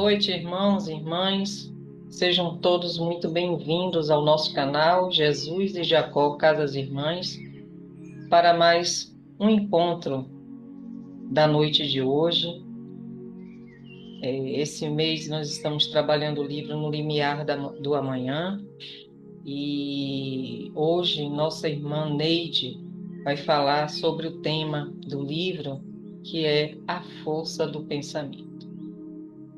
noite, irmãos e irmãs. Sejam todos muito bem-vindos ao nosso canal Jesus e Jacó Casas Irmãs para mais um encontro da noite de hoje. Esse mês nós estamos trabalhando o livro No Limiar do Amanhã e hoje nossa irmã Neide vai falar sobre o tema do livro, que é a força do pensamento.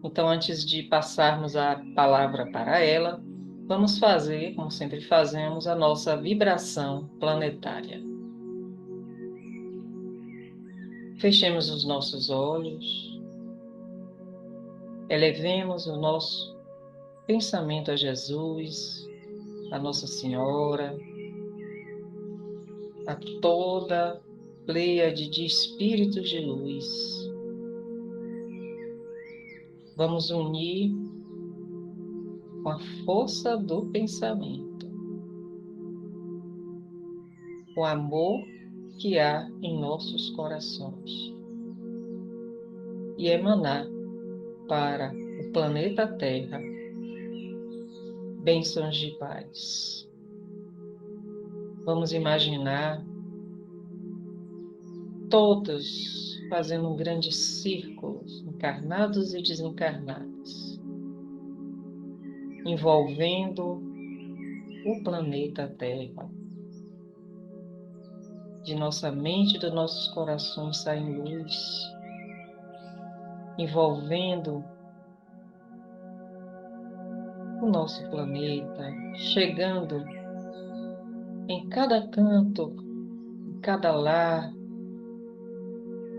Então, antes de passarmos a palavra para ela, vamos fazer, como sempre fazemos, a nossa vibração planetária. Fechemos os nossos olhos, elevemos o nosso pensamento a Jesus, a Nossa Senhora, a toda pleiade de espíritos de luz. Vamos unir com a força do pensamento, o amor que há em nossos corações e emanar para o planeta Terra bênçãos de paz. Vamos imaginar todos fazendo um grande círculo, encarnados e desencarnados, envolvendo o planeta Terra. De nossa mente e dos nossos corações saem luz, envolvendo o nosso planeta, chegando em cada canto, em cada lar,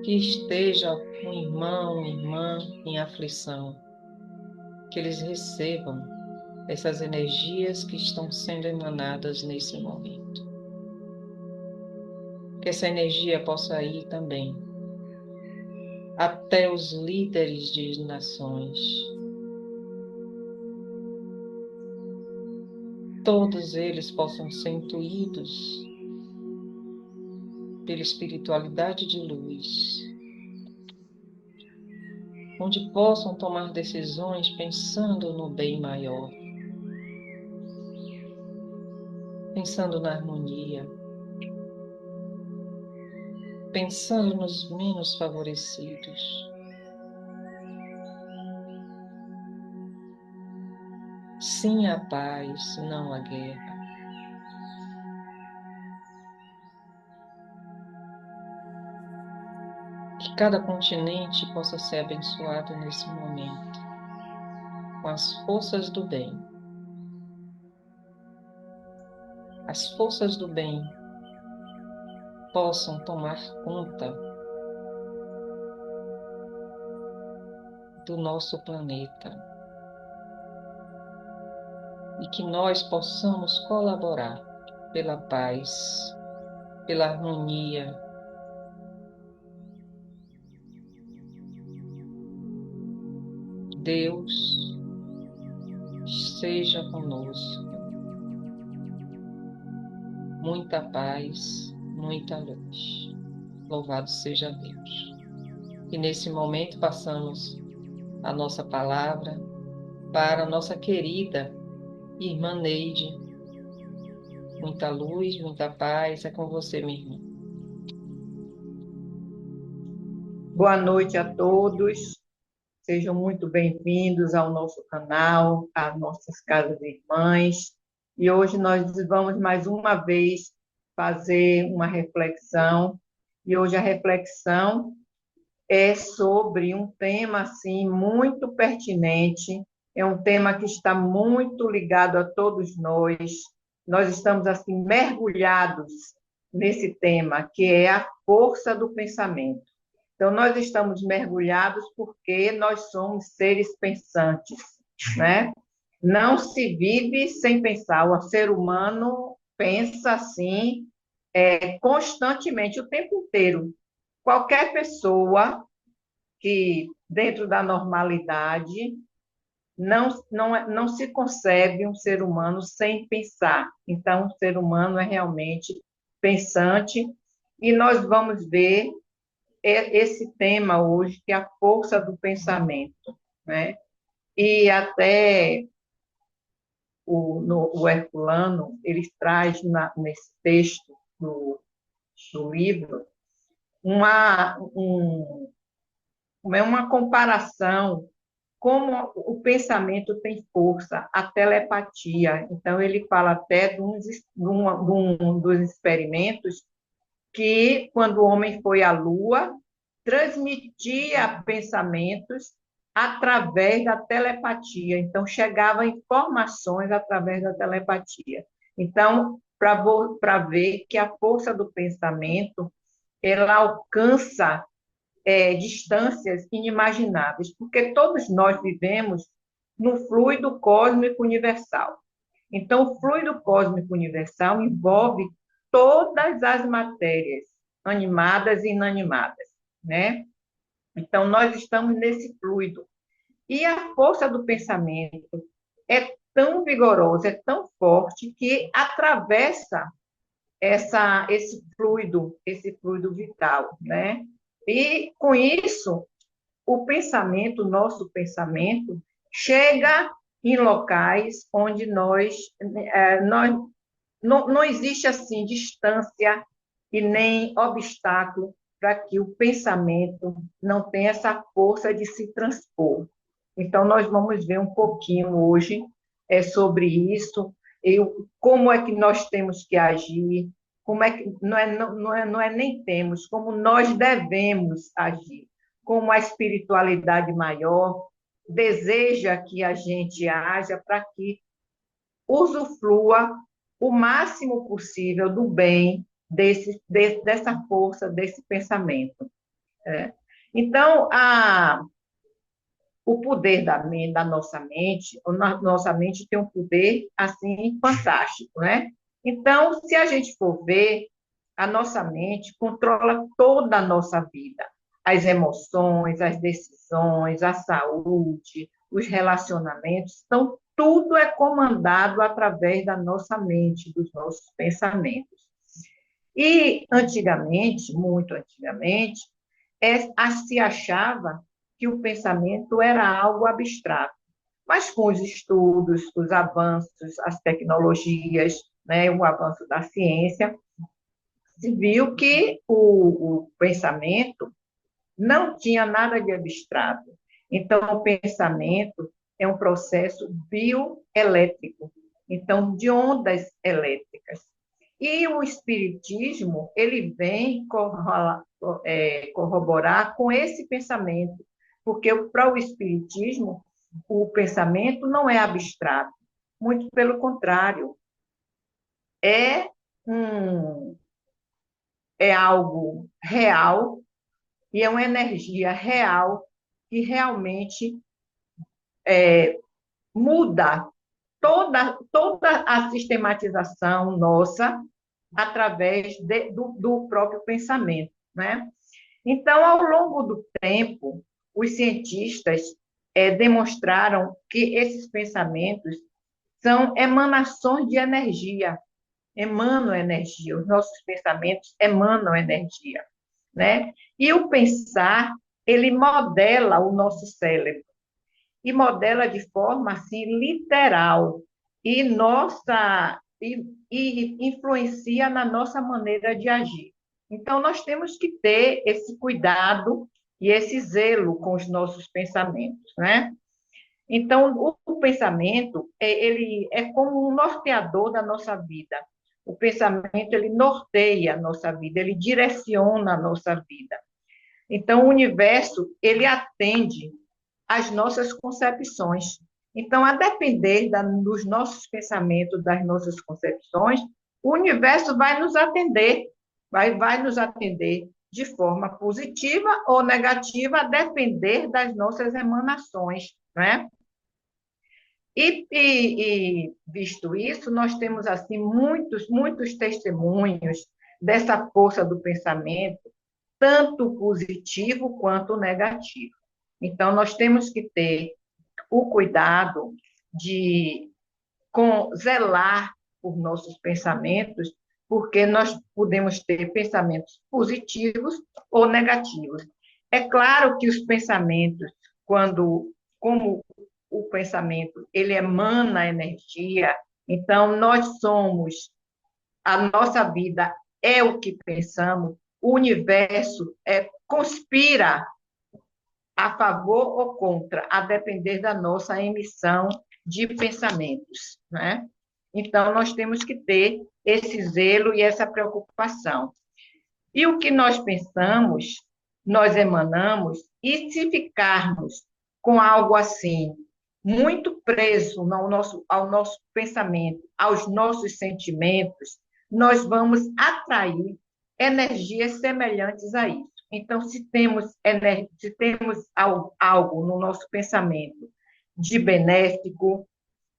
que esteja um irmão, uma irmã em aflição, que eles recebam essas energias que estão sendo emanadas nesse momento. Que essa energia possa ir também até os líderes de nações. Todos eles possam ser intuídos pela espiritualidade de luz, onde possam tomar decisões pensando no bem maior, pensando na harmonia, pensando nos menos favorecidos. Sim à paz, não à guerra. Que cada continente possa ser abençoado nesse momento, com as forças do bem. As forças do bem possam tomar conta do nosso planeta e que nós possamos colaborar pela paz, pela harmonia. Deus seja conosco. Muita paz, muita luz. Louvado seja Deus. E nesse momento passamos a nossa palavra para a nossa querida irmã Neide. Muita luz, muita paz. É com você, minha irmã. Boa noite a todos, sejam muito bem-vindos ao nosso canal, às nossas casas irmãs. E hoje nós vamos mais uma vez fazer uma reflexão. E hoje a reflexão é sobre um tema assim muito pertinente, é um tema que está muito ligado a todos nós. Nós estamos assim mergulhados nesse tema, que é a força do pensamento. Então, nós estamos mergulhados porque nós somos seres pensantes, né? Não se vive sem pensar. O ser humano pensa assim, constantemente, o tempo inteiro. Qualquer pessoa que, dentro da normalidade, não se concebe um ser humano sem pensar. Então, o ser humano é realmente pensante, e nós vamos ver esse tema hoje, que é a força do pensamento, né? E até o Herculano, ele traz nesse texto do livro uma comparação como o pensamento tem força, a telepatia. Então, ele fala até dos experimentos que, quando o homem foi à Lua, transmitia pensamentos através da telepatia. Então, chegavam informações através da telepatia. Então, para ver que a força do pensamento ela alcança distâncias inimagináveis, porque todos nós vivemos no fluido cósmico universal. Então, o fluido cósmico universal envolve todas as matérias, animadas e inanimadas, né? Então, nós estamos nesse fluido. E a força do pensamento é tão vigorosa, é tão forte, que atravessa esse fluido vital, né? E, com isso, o nosso pensamento, chega em locais onde nós não existe assim distância e nem obstáculo para que o pensamento não tenha essa força de se transpor. Então, nós vamos ver um pouquinho hoje sobre isso, como é que nós temos que agir, como é que não é nem temos, como nós devemos agir, como a espiritualidade maior deseja que a gente haja para que usufrua o máximo possível do bem dessa força, desse pensamento. Então, o poder da nossa mente tem um poder assim fantástico, né? Então, se a gente for ver, a nossa mente controla toda a nossa vida, as emoções, as decisões, a saúde, os relacionamentos, então tudo é comandado através da nossa mente, dos nossos pensamentos. E antigamente, muito antigamente, se achava que o pensamento era algo abstrato. Mas com os estudos, os avanços, as tecnologias, né, o avanço da ciência, se viu que o pensamento não tinha nada de abstrato. Então, o pensamento é um processo bioelétrico, então, de ondas elétricas. E o espiritismo, ele vem corroborar com esse pensamento, porque para o espiritismo, o pensamento não é abstrato, muito pelo contrário, é, um, é algo real e é uma energia real que realmente muda toda a sistematização nossa através do próprio pensamento, né? Então, ao longo do tempo, os cientistas demonstraram que esses pensamentos são emanações de energia, emanam energia, os nossos pensamentos emanam energia, né? E o pensar, ele modela o nosso cérebro, e modela de forma assim literal e influencia na nossa maneira de agir. Então nós temos que ter esse cuidado e esse zelo com os nossos pensamentos, né? Então o pensamento ele é como um norteador da nossa vida. O pensamento ele norteia a nossa vida, ele direciona a nossa vida. Então o universo ele atende as nossas concepções. Então, a depender dos nossos pensamentos, das nossas concepções, o universo vai nos atender de forma positiva ou negativa, a depender das nossas emanações, né? Visto isso, nós temos assim muitos testemunhos dessa força do pensamento, tanto positivo quanto negativo. Então, nós temos que ter o cuidado de zelar por nossos pensamentos, porque nós podemos ter pensamentos positivos ou negativos. É claro que os pensamentos, como o pensamento, ele emana energia, então nós somos, a nossa vida é o que pensamos, o universo conspira a favor ou contra, a depender da nossa emissão de pensamentos, né? Então, nós temos que ter esse zelo e essa preocupação. E o que nós pensamos, nós emanamos, e se ficarmos com algo assim, muito preso ao nosso pensamento, aos nossos sentimentos, nós vamos atrair energias semelhantes a isso. Então, se temos algo no nosso pensamento de benéfico,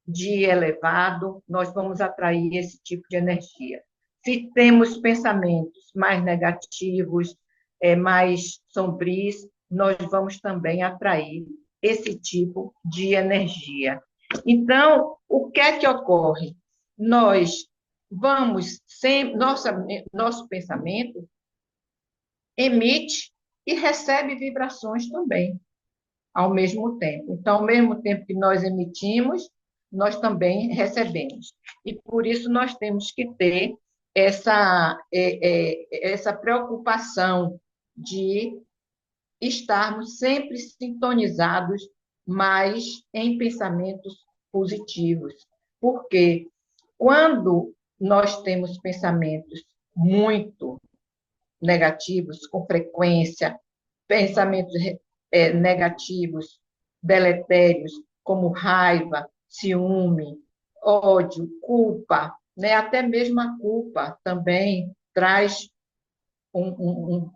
de elevado, nós vamos atrair esse tipo de energia. Se temos pensamentos mais negativos, mais sombrios, nós vamos também atrair esse tipo de energia. Então, o que é que ocorre? Nós vamos sempre, nosso pensamento emite e recebe vibrações também, ao mesmo tempo. Então, ao mesmo tempo que nós emitimos, nós também recebemos. E por isso nós temos que ter essa preocupação de estarmos sempre sintonizados, mas em pensamentos positivos. Porque quando nós temos pensamentos muito negativos, com frequência, pensamentos negativos, deletérios, como raiva, ciúme, ódio, culpa, né? Até mesmo a culpa também traz um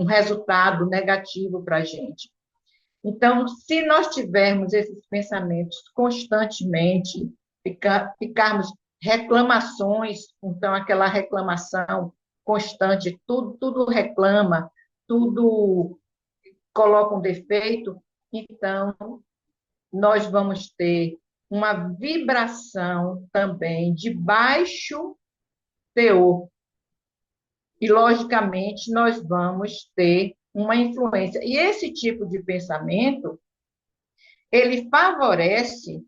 resultado negativo para a gente. Então, se nós tivermos esses pensamentos constantemente, ficarmos reclamações, então aquela reclamação constante, tudo reclama, tudo coloca um defeito, então nós vamos ter uma vibração também de baixo teor. E, logicamente, nós vamos ter uma influência. E esse tipo de pensamento, ele favorece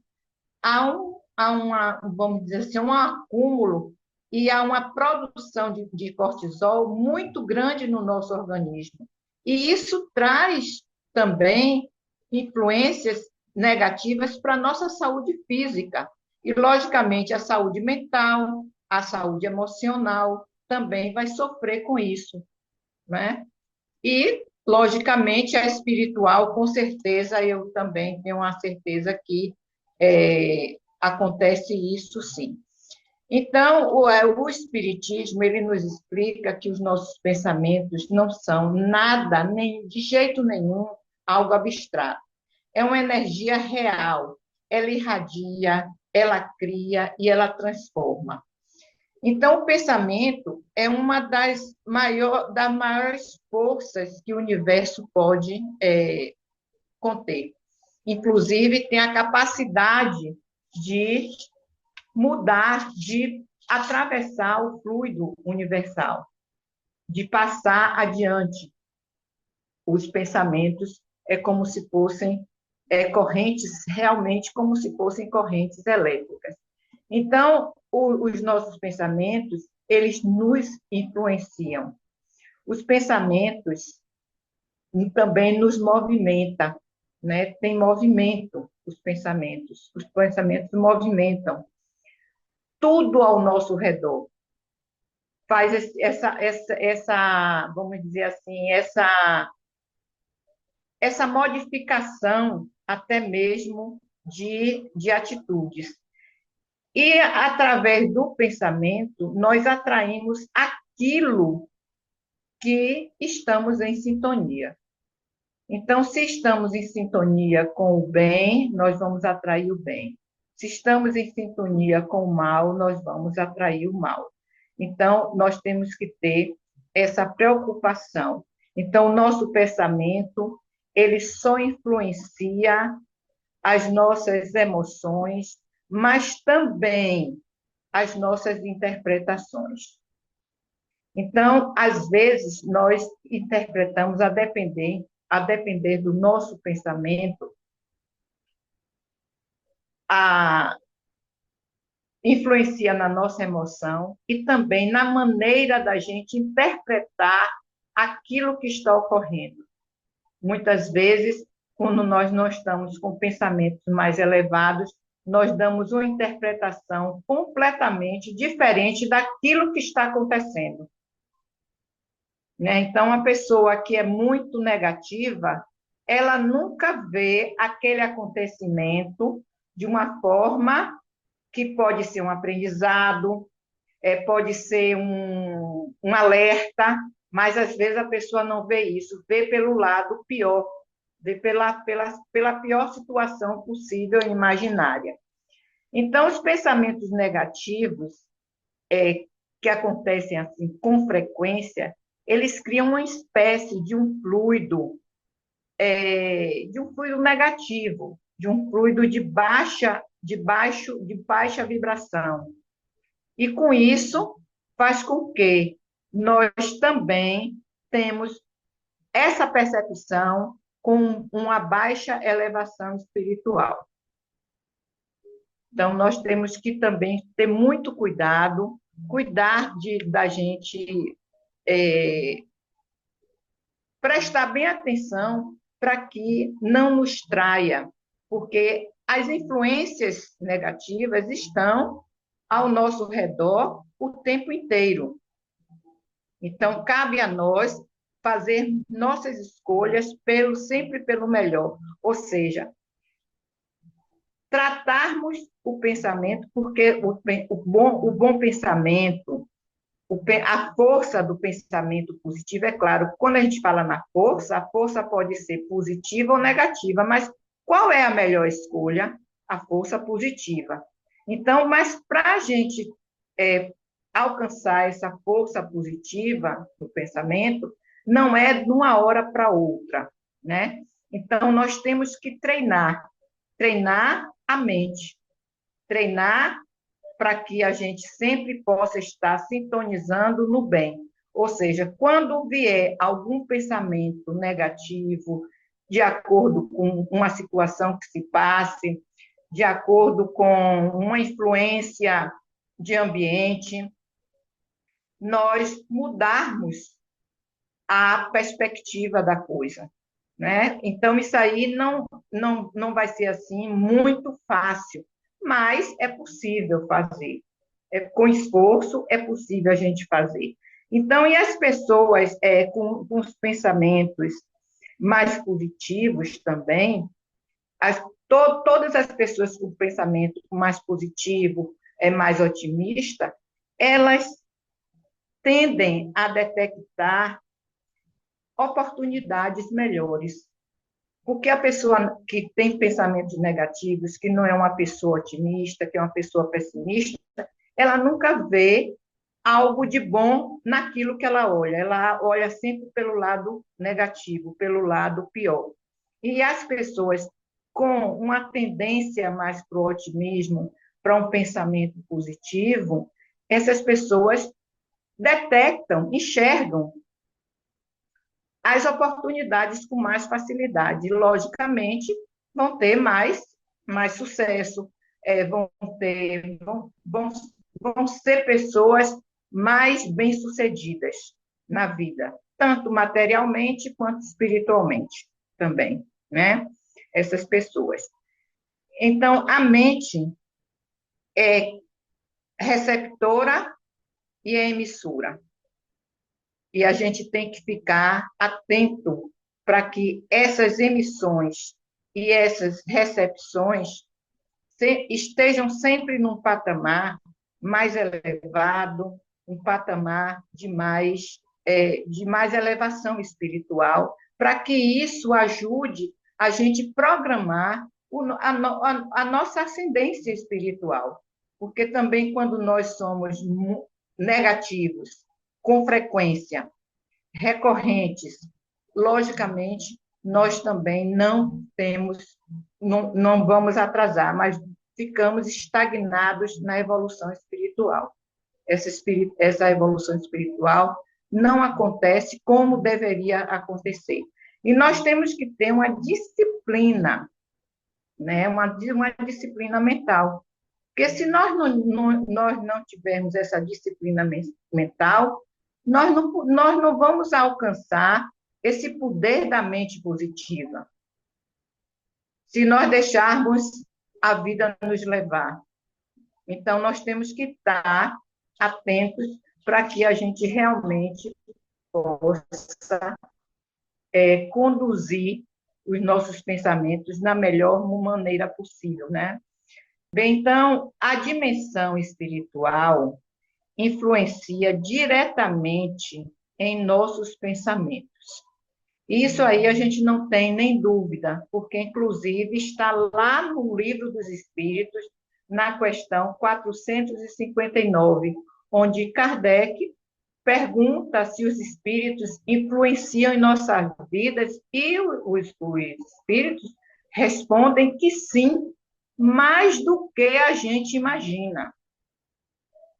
vamos dizer assim, um acúmulo e a uma produção de cortisol muito grande no nosso organismo. E isso traz também influências negativas para a nossa saúde física. E, logicamente, a saúde mental, a saúde emocional também vai sofrer com isso, né? E, logicamente, a espiritual, com certeza, eu também tenho uma certeza que acontece isso, sim. Então, o Espiritismo, ele nos explica que os nossos pensamentos não são nada, nem de jeito nenhum, algo abstrato. É uma energia real. Ela irradia, ela cria e ela transforma. Então, o pensamento é uma das maiores forças que o universo pode conter. Inclusive, tem a capacidade de mudar, de atravessar o fluido universal, de passar adiante. Os pensamentos é como se fossem correntes, realmente como se fossem correntes elétricas. Então, os nossos pensamentos, eles nos influenciam. Os pensamentos também nos movimentam, né? Tem movimento os pensamentos movimentam tudo ao nosso redor. Faz vamos dizer assim, essa modificação até mesmo de atitudes. E, através do pensamento, nós atraímos aquilo que estamos em sintonia. Então, se estamos em sintonia com o bem, nós vamos atrair o bem. Se estamos em sintonia com o mal, nós vamos atrair o mal. Então, nós temos que ter essa preocupação. Então, o nosso pensamento, ele só influencia as nossas emoções, mas também as nossas interpretações. Então, às vezes, nós interpretamos a depender do nosso pensamento, a, influencia na nossa emoção e também na maneira da gente interpretar aquilo que está ocorrendo. Muitas vezes, quando nós não estamos com pensamentos mais elevados, nós damos uma interpretação completamente diferente daquilo que está acontecendo, né? Então, a pessoa que é muito negativa, ela nunca vê aquele acontecimento de uma forma que pode ser um aprendizado, pode ser um alerta, mas às vezes a pessoa não vê isso, vê pelo lado pior, vê pela pior situação possível e imaginária. Então, os pensamentos negativos, que acontecem assim com frequência, eles criam uma espécie de um fluido negativo, de um fluido de baixa vibração. E com isso faz com que nós também temos essa percepção com uma baixa elevação espiritual. Então, nós temos que também ter muito cuidado, da gente prestar bem atenção para que não nos traia, porque as influências negativas estão ao nosso redor o tempo inteiro. Então, cabe a nós fazer nossas escolhas sempre pelo melhor, ou seja, tratarmos o pensamento, porque o bom pensamento, a força do pensamento positivo, é claro, quando a gente fala na força, a força pode ser positiva ou negativa, mas qual é a melhor escolha? A força positiva. Então, mas para a gente alcançar essa força positiva do pensamento, não é de uma hora para outra, né? Então, nós temos que treinar a mente, treinar para que a gente sempre possa estar sintonizando no bem. Ou seja, quando vier algum pensamento negativo, de acordo com uma situação que se passe, de acordo com uma influência de ambiente, nós mudarmos a perspectiva da coisa, né? Então, isso aí não vai ser assim muito fácil, mas é possível fazer. Com esforço, é possível a gente fazer. Então, e as pessoas com os pensamentos mais positivos também, todas as pessoas com pensamento mais positivo, mais otimista, elas tendem a detectar oportunidades melhores. Porque a pessoa que tem pensamentos negativos, que não é uma pessoa otimista, que é uma pessoa pessimista, ela nunca vê algo de bom naquilo que ela olha sempre pelo lado negativo, pelo lado pior. E as pessoas com uma tendência mais para o otimismo, para um pensamento positivo, essas pessoas detectam, enxergam as oportunidades com mais facilidade. E, logicamente, vão ter mais sucesso, vão ser pessoas mais bem-sucedidas na vida, tanto materialmente quanto espiritualmente também, né? Essas pessoas. Então, a mente é receptora e é emissora. E a gente tem que ficar atento para que essas emissões e essas recepções estejam sempre num patamar mais elevado, um patamar de mais elevação espiritual, para que isso ajude a gente programar a nossa ascendência espiritual. Porque também quando nós somos negativos, com frequência, recorrentes, logicamente, nós também não vamos atrasar, mas ficamos estagnados na evolução espiritual. Essa evolução espiritual não acontece como deveria acontecer. E nós temos que ter uma disciplina né? Uma disciplina mental. Porque se nós não tivermos essa disciplina mental, nós não vamos alcançar esse poder da mente positiva, se nós deixarmos a vida nos levar. Então, nós temos que estar atentos para que a gente realmente possa conduzir os nossos pensamentos na melhor maneira possível, né? Bem, então, a dimensão espiritual influencia diretamente em nossos pensamentos. Isso aí a gente não tem nem dúvida, porque, inclusive, está lá no Livro dos Espíritos, na questão 459, onde Kardec pergunta se os espíritos influenciam em nossas vidas, e os espíritos respondem que sim, mais do que a gente imagina.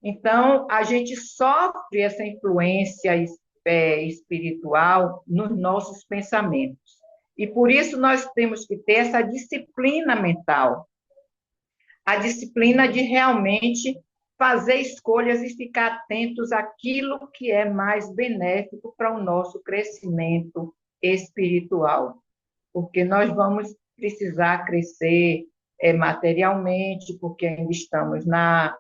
Então, a gente sofre essa influência espiritual nos nossos pensamentos. E por isso nós temos que ter essa disciplina mental, a disciplina de realmente fazer escolhas e ficar atentos àquilo que é mais benéfico para o nosso crescimento espiritual. Porque nós vamos precisar crescer materialmente, porque ainda estamos na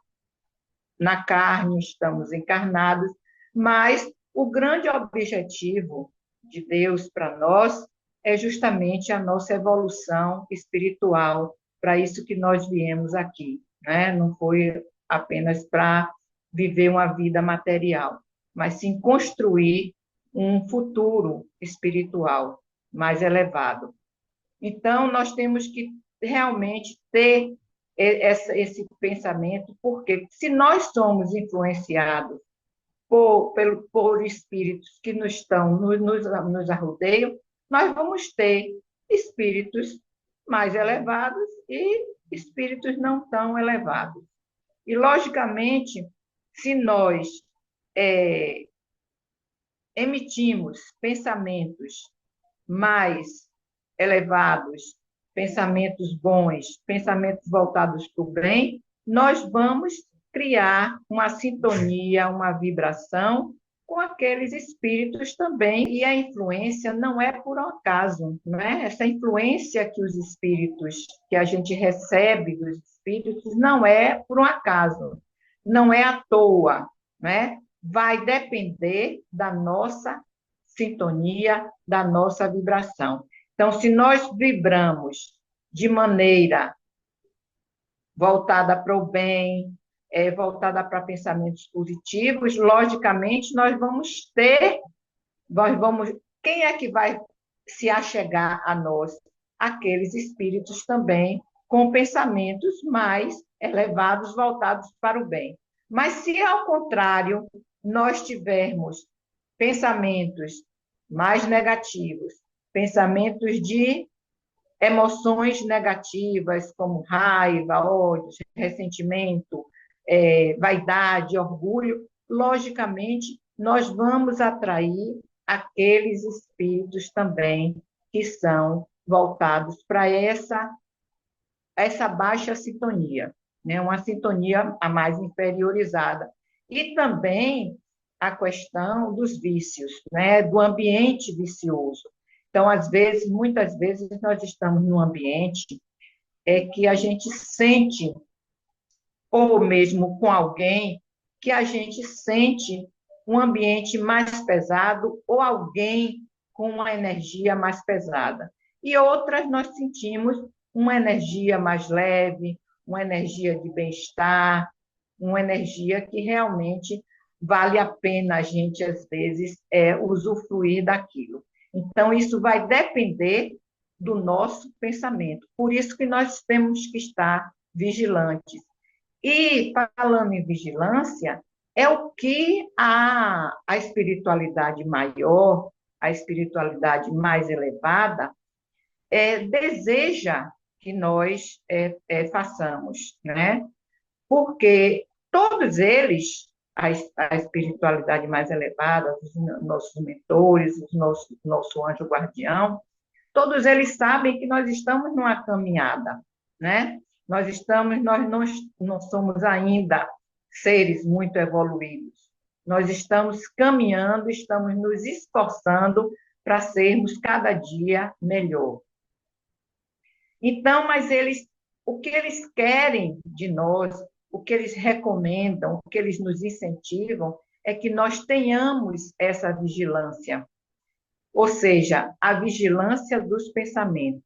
carne, estamos encarnados, mas o grande objetivo de Deus para nós é justamente a nossa evolução espiritual, para isso que nós viemos aqui, né? Não foi apenas para viver uma vida material, mas sim construir um futuro espiritual mais elevado. Então, nós temos que realmente ter esse pensamento, porque se nós somos influenciados por espíritos que nos arrodeiam, nós vamos ter espíritos mais elevados e espíritos não tão elevados. E, logicamente, se nós é, emitimos pensamentos mais elevados, pensamentos bons, pensamentos voltados para o bem, nós vamos criar uma sintonia, uma vibração com aqueles espíritos também. E a influência não é por um acaso, não é? Essa influência que os espíritos, que a gente recebe dos espíritos, não é por um acaso, não é à toa, né? Vai depender da nossa sintonia, da nossa vibração. Então, se nós vibramos de maneira voltada para o bem, voltada para pensamentos positivos, logicamente nós vamos, quem é que vai se achegar a nós? Aqueles espíritos também com pensamentos mais elevados, voltados para o bem. Mas se ao contrário nós tivermos pensamentos mais negativos, pensamentos de emoções negativas, como raiva, ódio, ressentimento, vaidade, orgulho, logicamente, nós vamos atrair aqueles espíritos também que são voltados para essa baixa sintonia, né? Uma sintonia a mais inferiorizada. E também a questão dos vícios, né? Do ambiente vicioso. Então, às vezes, muitas vezes, nós estamos num ambiente que a gente sente, ou mesmo com alguém, que a gente sente um ambiente mais pesado, ou alguém com uma energia mais pesada. E outras nós sentimos uma energia mais leve, uma energia de bem-estar, uma energia que realmente vale a pena a gente, às vezes, usufruir daquilo. Então, isso vai depender do nosso pensamento. Por isso que nós temos que estar vigilantes. E, falando em vigilância, é o que a espiritualidade maior, a espiritualidade mais elevada, deseja que nós façamos, né? Porque todos eles, a espiritualidade mais elevada, os nossos mentores, nosso anjo guardião, todos eles sabem que nós estamos numa caminhada. né? Nós não somos ainda seres muito evoluídos. Nós estamos caminhando, estamos nos esforçando para sermos cada dia melhor. Então, o que eles querem de nós, o que eles recomendam, o que eles nos incentivam, é que nós tenhamos essa vigilância, ou seja, a vigilância dos pensamentos,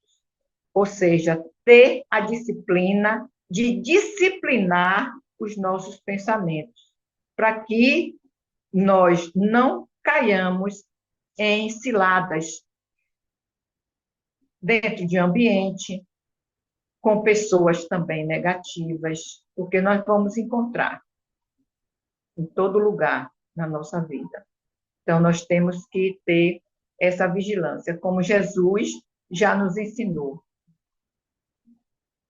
ou seja, ter a disciplina de disciplinar os nossos pensamentos, para que nós não caiamos em ciladas dentro de ambiente, com pessoas também negativas, porque nós vamos encontrar em todo lugar na nossa vida. Então, nós temos que ter essa vigilância, como Jesus já nos ensinou.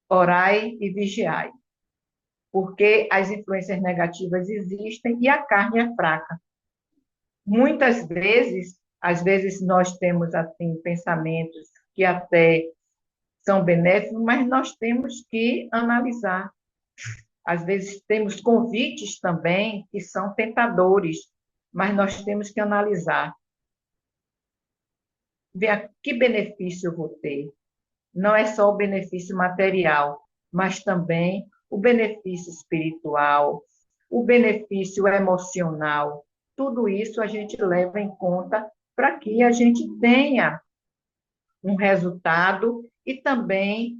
Orai e vigiai, porque as influências negativas existem e a carne é fraca. Muitas vezes, às vezes nós temos assim pensamentos que até são benéficos, mas nós temos que analisar. Às vezes temos convites também que são tentadores, mas nós temos que analisar. Ver que benefício eu vou ter. Não é só o benefício material, mas também o benefício espiritual, o benefício emocional. Tudo isso a gente leva em conta para que a gente tenha um resultado e também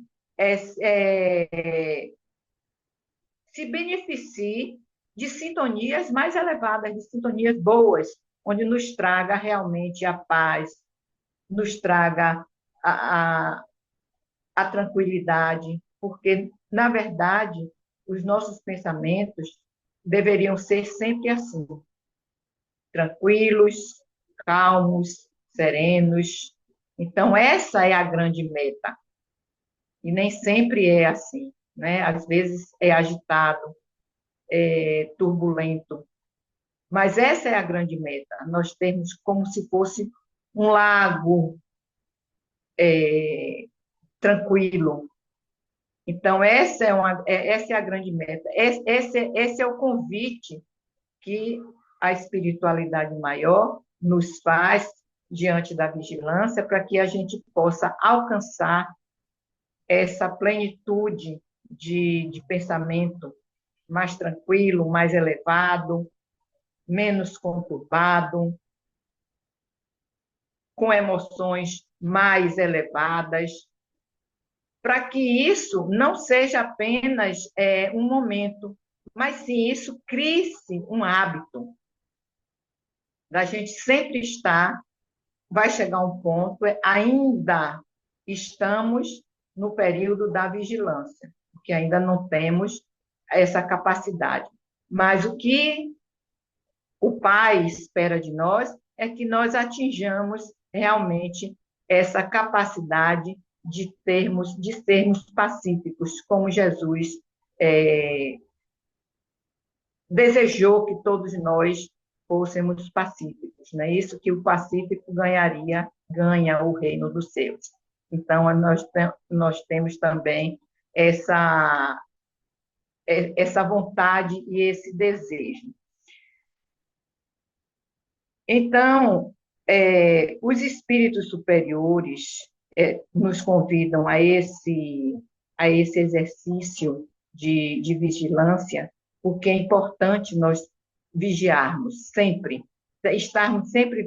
se beneficie de sintonias mais elevadas, de sintonias boas, onde nos traga realmente a paz, nos traga a, a tranquilidade, porque, na verdade, os nossos pensamentos deveriam ser sempre assim, tranquilos, calmos, serenos. Então, essa é a grande meta. E nem sempre é assim, né? Às vezes é agitado, é turbulento. Mas essa é a grande meta. Nós temos como se fosse um lago tranquilo. Então, essa é a grande meta. Esse é o convite que a espiritualidade maior nos faz diante da vigilância para que a gente possa alcançar essa plenitude de pensamento mais tranquilo, mais elevado, menos conturbado, com emoções mais elevadas, para que isso não seja apenas um momento, mas sim isso crie-se um hábito da gente sempre estar, vai chegar um ponto, ainda estamos no período da vigilância, porque ainda não temos essa capacidade. Mas o que o Pai espera de nós é que nós atinjamos realmente essa capacidade de sermos pacíficos, como Jesus desejou que todos nós fôssemos pacíficos, não é isso que o pacífico ganha o reino dos céus. Então, nós temos também essa vontade e esse desejo. Então, os espíritos superiores nos convidam a esse exercício de vigilância, porque é importante nós vigiarmos sempre, estarmos sempre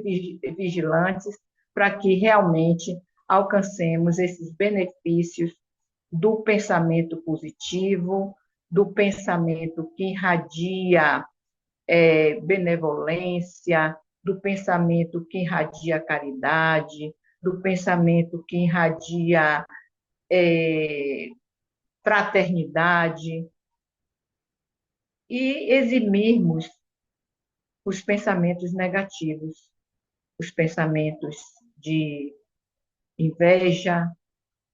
vigilantes para que realmente alcancemos esses benefícios do pensamento positivo, do pensamento que irradia benevolência, do pensamento que irradia caridade, do pensamento que irradia fraternidade, e eximirmos os pensamentos negativos, os pensamentos de inveja,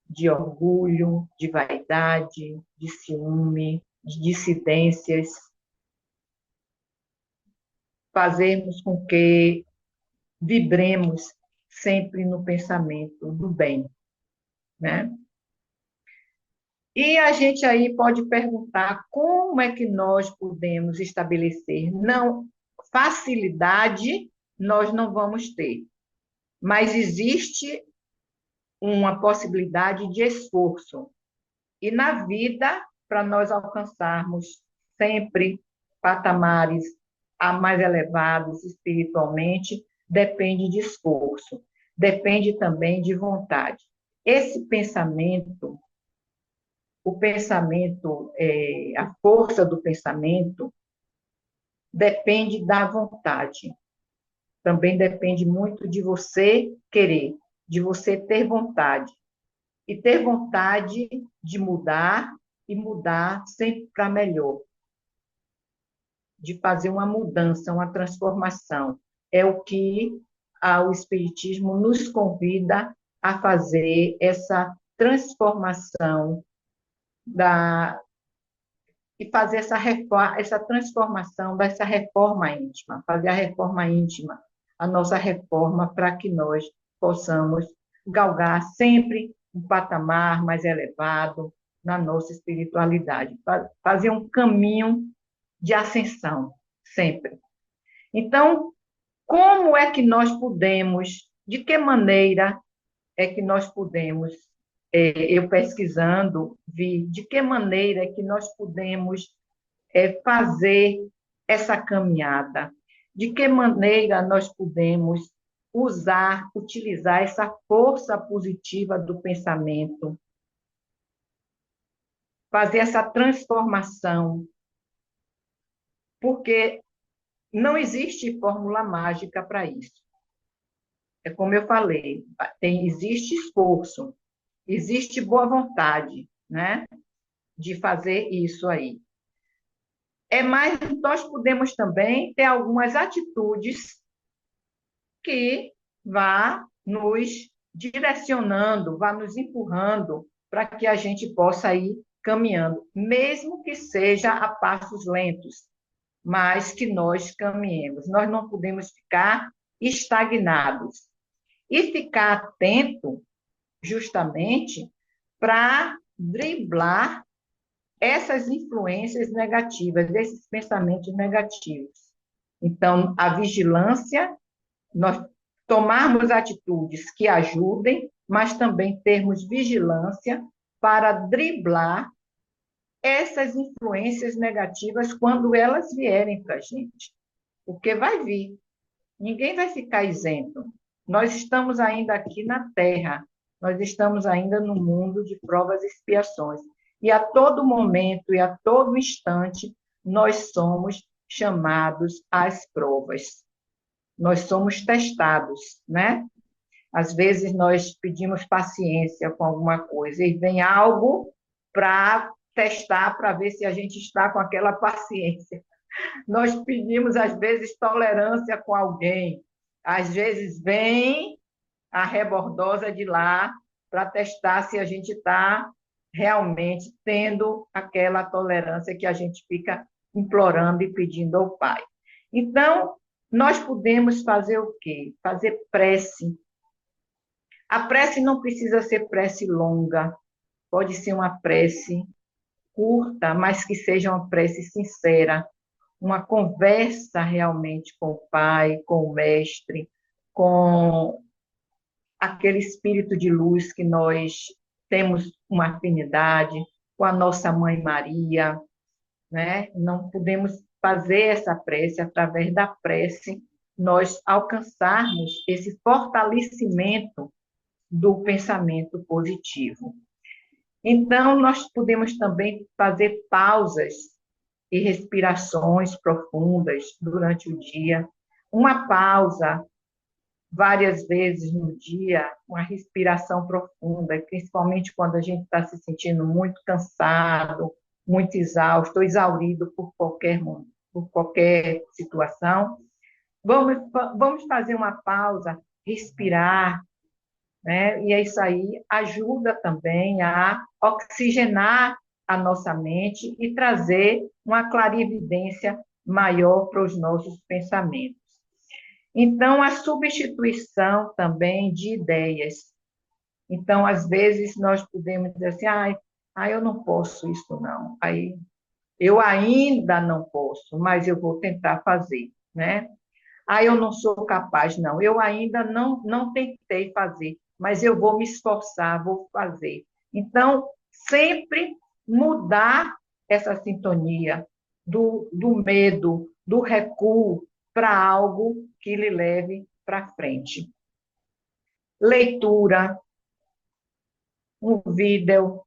de orgulho, de vaidade, de ciúme, de dissidências, fazermos com que vibremos sempre no pensamento do bem, né? E a gente aí pode perguntar como é que nós podemos estabelecer. Não, facilidade nós não vamos ter, mas existe uma possibilidade de esforço. E na vida, para nós alcançarmos sempre patamares mais elevados espiritualmente, depende de esforço, depende também de vontade. Esse pensamento, o pensamento, a força do pensamento, depende da vontade. Também depende muito de você querer, de você ter vontade. E ter vontade de mudar e mudar sempre para melhor, de fazer uma mudança, uma transformação. É o que o Espiritismo nos convida a fazer, essa transformação da, e fazer essa transformação dessa reforma íntima, fazer a reforma íntima, a nossa reforma, para que nós possamos galgar sempre um patamar mais elevado na nossa espiritualidade, fazer um caminho de ascensão, sempre. Então, como é que nós podemos, de que maneira é que nós podemos, eu pesquisando, vi de que maneira é que nós podemos fazer essa caminhada, de que maneira nós podemos utilizar essa força positiva do pensamento, fazer essa transformação, porque não existe fórmula mágica para isso. É como eu falei, existe esforço, existe boa vontade, né, de fazer isso aí. Mas nós podemos também ter algumas atitudes que vá nos direcionando, vá nos empurrando para que a gente possa ir caminhando, mesmo que seja a passos lentos, mas que nós caminhemos. Nós não podemos ficar estagnados. E ficar atento, justamente, para driblar essas influências negativas, esses pensamentos negativos. Então, a vigilância, nós tomarmos atitudes que ajudem, mas também termos vigilância para driblar essas influências negativas quando elas vierem para a gente. Porque vai vir. Ninguém vai ficar isento. Nós estamos ainda aqui na Terra, nós estamos ainda no mundo de provas e expiações. E a todo momento e a todo instante, nós somos chamados às provas. Nós somos testados, né? Às vezes nós pedimos paciência com alguma coisa e vem algo para testar, para ver se a gente está com aquela paciência. Nós pedimos, às vezes, tolerância com alguém. Às vezes vem a rebordosa de lá para testar se a gente está realmente tendo aquela tolerância que a gente fica implorando e pedindo ao Pai. Então, nós podemos fazer o quê? Fazer prece. A prece não precisa ser prece longa, pode ser uma prece curta, mas que seja uma prece sincera, uma conversa realmente com o Pai, com o Mestre, com aquele espírito de luz que nós temos uma afinidade, com a nossa Mãe Maria, né? Não podemos fazer essa prece, através da prece, nós alcançarmos esse fortalecimento do pensamento positivo. Então, nós podemos também fazer pausas e respirações profundas durante o dia. Uma pausa várias vezes no dia, uma respiração profunda, principalmente quando a gente está se sentindo muito cansado, muito exausto, ou exaurido por qualquer situação. Vamos fazer uma pausa, respirar, né? E isso aí ajuda também a oxigenar a nossa mente e trazer uma clarividência maior para os nossos pensamentos. Então, a substituição também de ideias. Então, às vezes, nós podemos dizer assim, Ah, eu não posso isso, não. Aí, eu ainda não posso, mas eu vou tentar fazer, né? Ah, eu não sou capaz, não. Eu ainda não tentei fazer, mas eu vou me esforçar, vou fazer. Então, sempre mudar essa sintonia do medo, do recuo, para algo que lhe leve para frente. Leitura, um vídeo,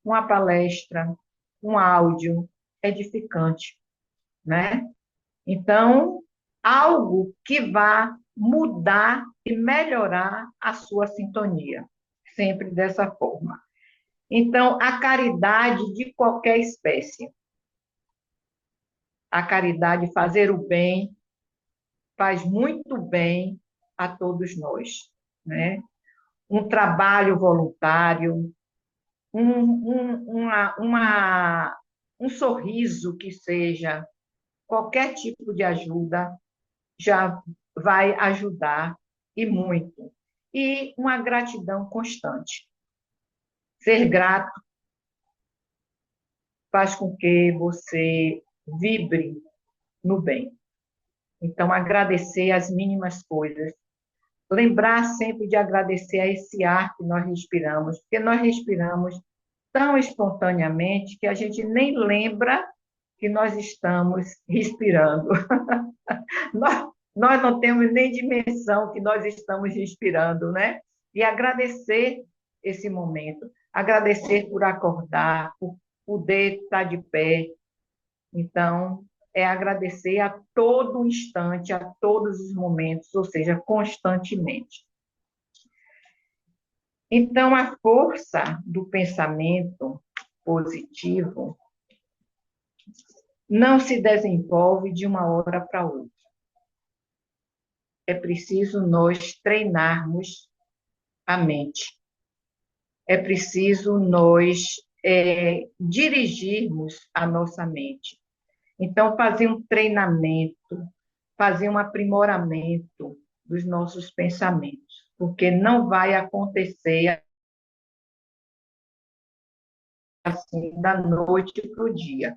uma palestra, um áudio edificante, né? Então, algo que vá mudar e melhorar a sua sintonia, sempre dessa forma. Então, a caridade de qualquer espécie, a caridade, fazer o bem, faz muito bem a todos nós, né? Um trabalho voluntário, um sorriso que seja, qualquer tipo de ajuda já vai ajudar e muito. E uma gratidão constante. Ser grato faz com que você vibre no bem. Então, agradecer as mínimas coisas. Lembrar sempre de agradecer a esse ar que nós respiramos, porque nós respiramos tão espontaneamente que a gente nem lembra que nós estamos respirando. Nós não temos nem dimensão que nós estamos respirando, né? E agradecer esse momento, agradecer por acordar, por poder estar de pé. Então, é agradecer a todo instante, a todos os momentos, ou seja, constantemente. Então, a força do pensamento positivo não se desenvolve de uma hora para outra. É preciso nós treinarmos a mente. É preciso nós dirigirmos a nossa mente. Então, fazer um treinamento, fazer um aprimoramento dos nossos pensamentos, porque não vai acontecer assim da noite para o dia.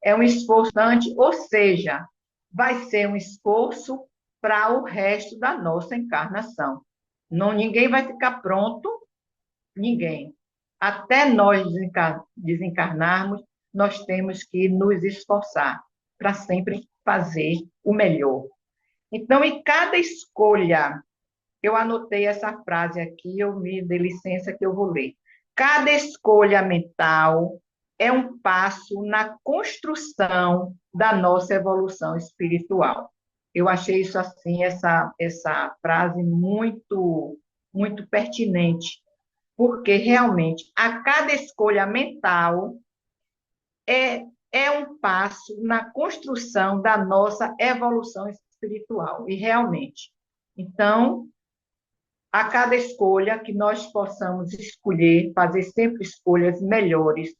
É um esforço constante, ou seja, vai ser um esforço para o resto da nossa encarnação. Não, ninguém vai ficar pronto, ninguém. Até nós desencarnarmos, nós temos que nos esforçar para sempre fazer o melhor. Então, em cada escolha, eu anotei essa frase aqui, eu me dê licença que eu vou ler. Cada escolha mental é um passo na construção da nossa evolução espiritual. Eu achei isso assim, essa frase muito pertinente, porque realmente a cada escolha mental é um passo na construção da nossa evolução espiritual, e realmente. Então, a cada escolha que nós possamos escolher, fazer sempre escolhas melhores,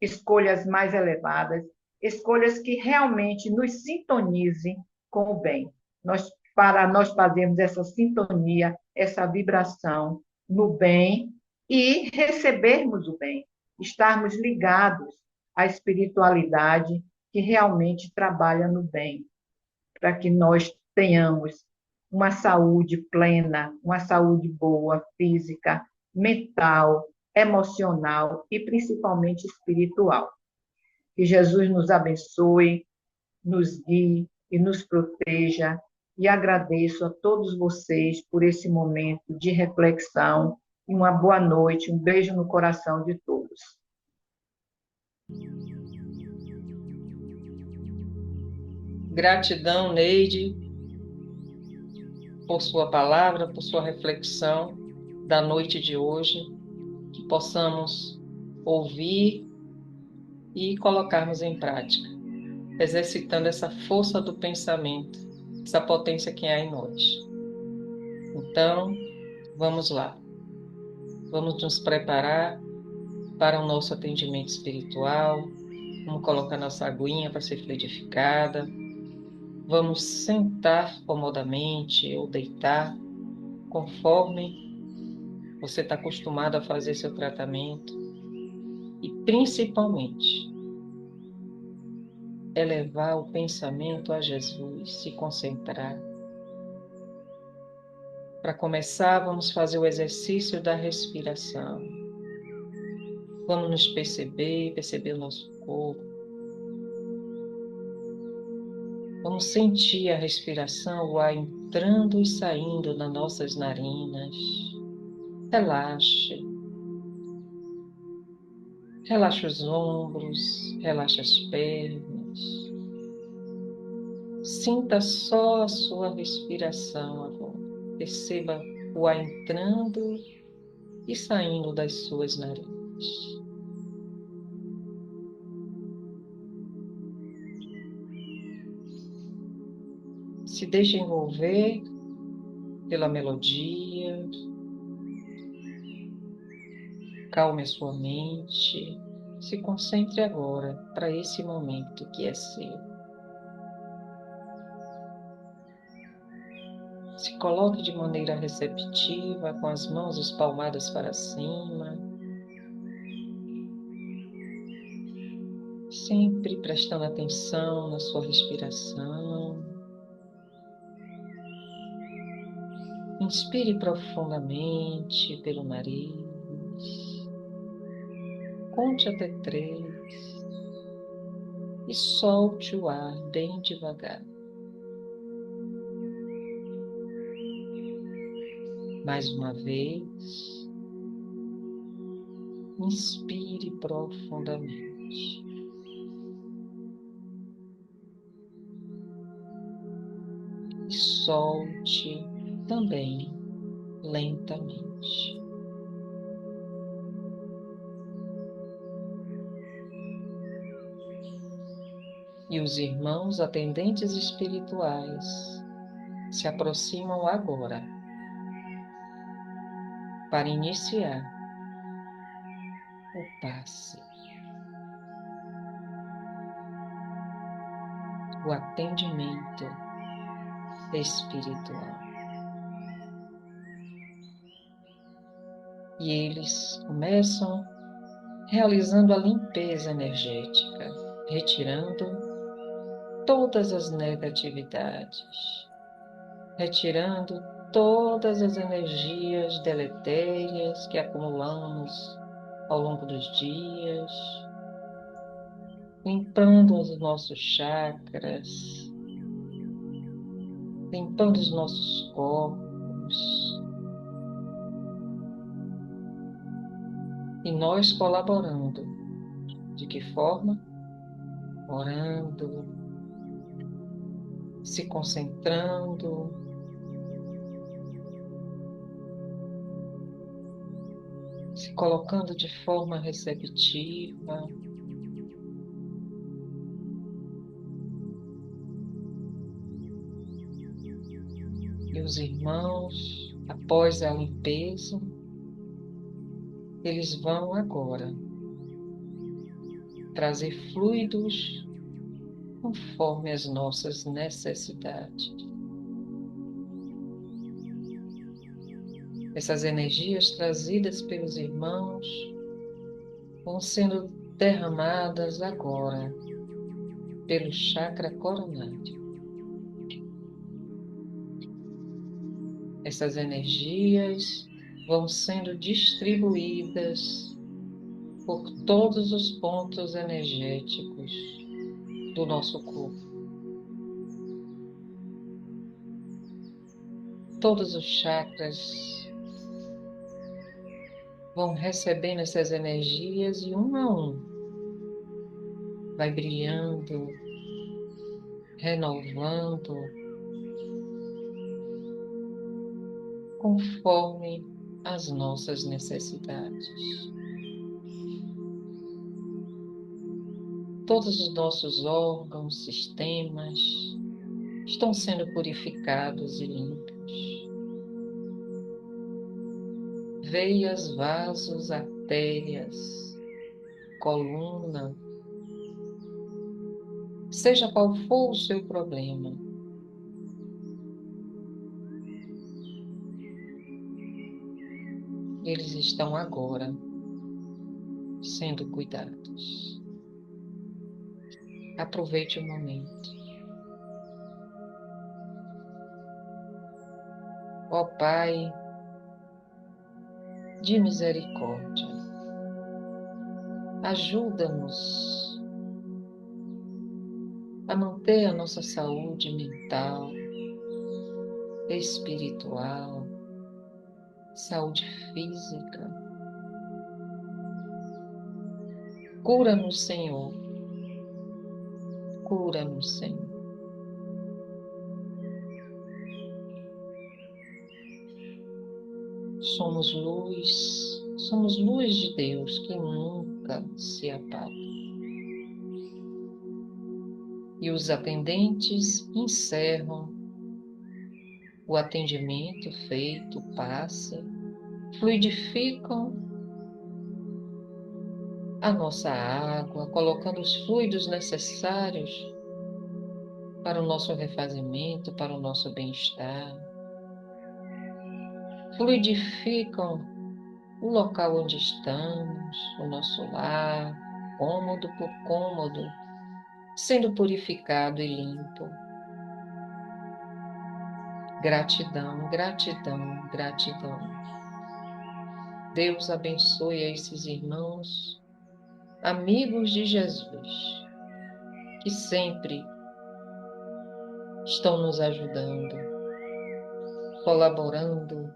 escolhas mais elevadas, escolhas que realmente nos sintonizem com o bem. Para nós fazermos essa sintonia, essa vibração no bem e recebermos o bem, estarmos ligados à espiritualidade que realmente trabalha no bem, para que nós tenhamos uma saúde plena, uma saúde boa, física, mental, emocional e principalmente espiritual. Que Jesus nos abençoe, nos guie e nos proteja. E agradeço a todos vocês por esse momento de reflexão. E uma boa noite, um beijo no coração de todos. Gratidão, Neide, por sua palavra, por sua reflexão da noite de hoje, que possamos ouvir e colocarmos em prática, exercitando essa força do pensamento, essa potência que há em nós. Então, vamos lá. Vamos nos preparar para o nosso atendimento espiritual. Vamos colocar nossa aguinha para ser fluidificada. Vamos sentar comodamente ou deitar, conforme você está acostumado a fazer seu tratamento. e, principalmente, elevar o pensamento a Jesus, se concentrar. Para começar, vamos fazer o exercício da respiração. Vamos nos perceber o nosso corpo. Vamos sentir a respiração, o ar entrando e saindo das nossas narinas. Relaxe. Relaxe os ombros, relaxe as pernas. Sinta só a sua respiração agora. Perceba o ar entrando e saindo das suas narinas. Se deixe envolver pela melodia. Calme a sua mente. Se concentre agora para esse momento que é seu. Se coloque de maneira receptiva, com as mãos espalmadas para cima. Sempre prestando atenção na sua respiração. Inspire profundamente pelo nariz. Conte até 3 e solte o ar bem devagar. Mais uma vez, inspire profundamente. E solte também lentamente. E os irmãos atendentes espirituais se aproximam agora para iniciar o passe, o atendimento espiritual. E eles começam realizando a limpeza energética, retirando todas as negatividades, retirando todas as energias deletérias que acumulamos ao longo dos dias, limpando os nossos chakras, limpando os nossos corpos. E nós colaborando. De que forma? Orando, se concentrando, se colocando de forma receptiva. E os irmãos, após a limpeza, eles vão agora trazer fluidos conforme as nossas necessidades. Essas energias trazidas pelos irmãos vão sendo derramadas agora pelo chakra coronário. Essas energias vão sendo distribuídas por todos os pontos energéticos do nosso corpo. Todos os chakras vão recebendo essas energias e um a um vai brilhando, renovando, conforme as nossas necessidades. Todos os nossos órgãos, sistemas estão sendo purificados e limpos. Veias, vasos, artérias, coluna, seja qual for o seu problema, eles estão agora sendo cuidados. Aproveite o momento. Ó Pai de misericórdia, ajuda-nos a manter a nossa saúde mental, espiritual, saúde física. Cura-nos, Senhor. Cura-nos, Senhor. Somos luz de Deus que nunca se apaga. E os atendentes encerram o atendimento feito, passa, fluidificam a nossa água, colocando os fluidos necessários para o nosso refazimento, para o nosso bem-estar. Fluidificam o local onde estamos, o nosso lar, cômodo por cômodo, sendo purificado e limpo. Gratidão, gratidão, gratidão. Deus abençoe a esses irmãos, amigos de Jesus, que sempre estão nos ajudando, colaborando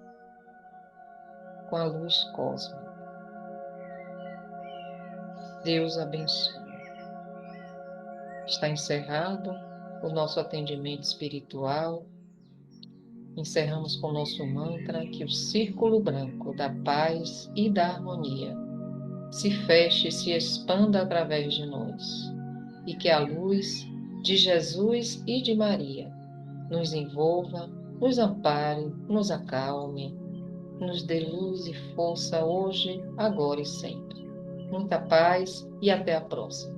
com a luz cósmica. Deus abençoe. Está encerrado o nosso atendimento espiritual. Encerramos com o nosso mantra que o círculo branco da paz e da harmonia se feche e se expanda através de nós, e que a luz de Jesus e de Maria nos envolva, nos ampare, nos acalme, nos dê luz e força hoje, agora e sempre. Muita paz e até a próxima.